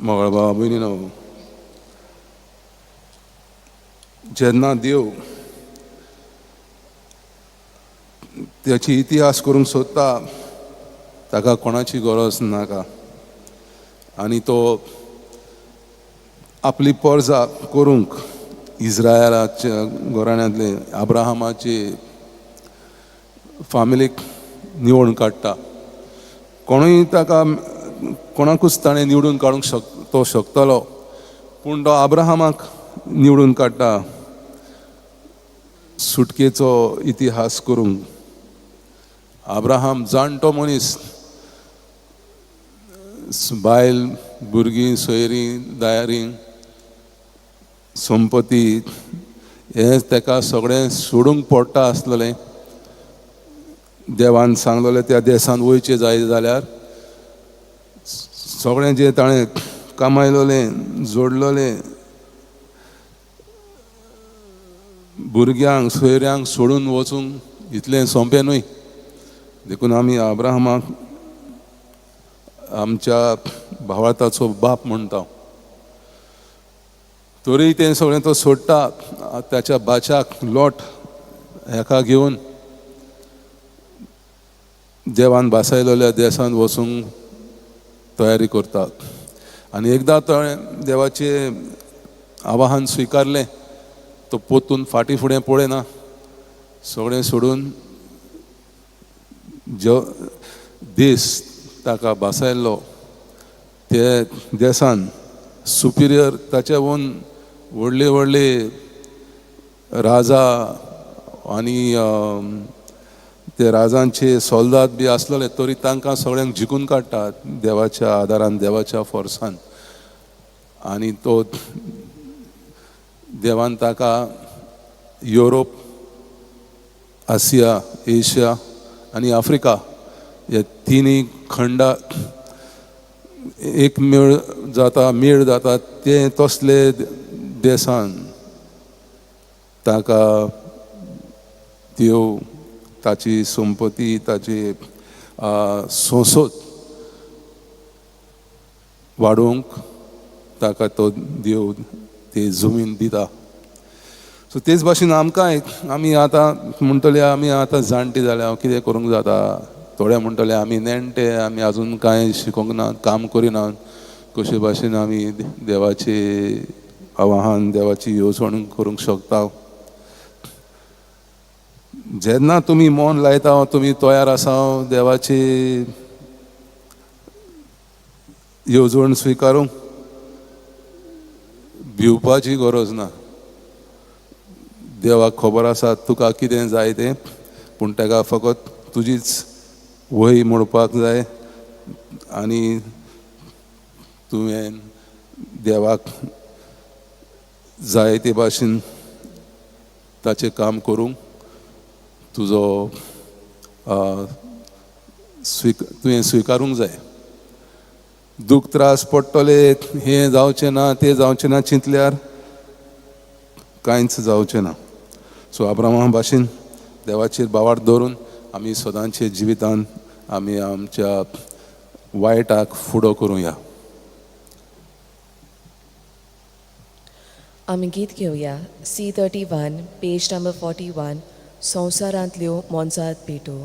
मंगळबा भयणीनो, जेन्ना देव त्याची इतिहास करूंक सोदता ताका कोणाची गरज नाका आनी तो आपली परजा करूंक इस्रायलाच्या घराण्यांतले अब्राहमाचे फामिलीक निवडून काडटा. कोणूय ताका कोणाकूच ताणें निवडून काडूंक तो शकतलो, पूण तो अब्राहमाक निवडून काडटा सुटकेचो इतिहास करूंक. अब्राहम जाणटो मनीस, बायल भुरगीं सोयरीं दायारीं संपत्ती हें ताका सगळें सोडूंक पडटा आसलेलें. देवान सांगलेलें त्या देशांत वयचें जाय जाल्यार सगळें जें ताणें कमायलोलें जोडलोलें भुरग्यांक सोयऱ्यांक सोडून वचूंक इतलें सोंपें न्हय. देखून आमी अब्राहमाक आमच्या भावार्थाचो बाप म्हणटा. तरी तें सगळें तो सोडटा, ताच्या बाच्याक लोट हेका घेवन देवान भासायलोल्या देशांत वचूंक तयारी करता. आनी एकदां तो देवाचें आवाहन स्विकारलें, तो पोतून फाटीं फुडें पळयना, सगळें सोडून जो देश ताका भासायल्लो ते देशान सुपिरियर ताच्या ओन व्हडले व्हडले राजा आनी ते राजांचे सोल्दाद बी आसलेले, तरी तांकां सगळ्यांक जिखून काडटा देवाच्या आदारान, देवाच्या फोर्सान. आनी तो देवान ताका युरोप, आसिया, एशिया आनी आफ्रिका हे तिनूय खंडा एक मेळ जाता ते तसले देशान ताका देव ताची संपत्ती, ताची संसद वाडोवंक ताका तो देव ती जमीन दिता. सो तेच भाशेन आमकांय आमी आतां म्हणटले आमी आतां जाणटे जाल्या हांव कितें करूंक जाता. थोडे म्हणटले आमी नेणटे, आमी आजून कांय शिकोंक ना, काम करिनात. कशे भाशेन आमी देवाचे आवाहन, देवाची येवजण करूंक शकता. जेन्ना तुमी मोन लायता, तुमी तयार आसा देवाची येवजण स्विकारूंक, भिवपाची गरज ना. देवाक खबर आसा तुका कितें जाय तें, पूण ताका फकत तुजीच वही म्हणपाक जाय आनी तुवें देवाक जाय ते भाशेन ताचें काम करूंक तुजो तुवें स्विकारूंक जाय. दूख त्रास पडटले, हें जावचें ना, तें जावचें ना चिंतल्यार कांयच जावचें ना. सो अब्राहमा भाशेन देवाचेर बावार्थ दवरून आमी सदांचे जिवितांत आमी आमच्या वायटाक फुडो करुया. आमी गीत घेवया C31 पेज नंबर 41 संवसारांतल्यो मोनजात भेटो.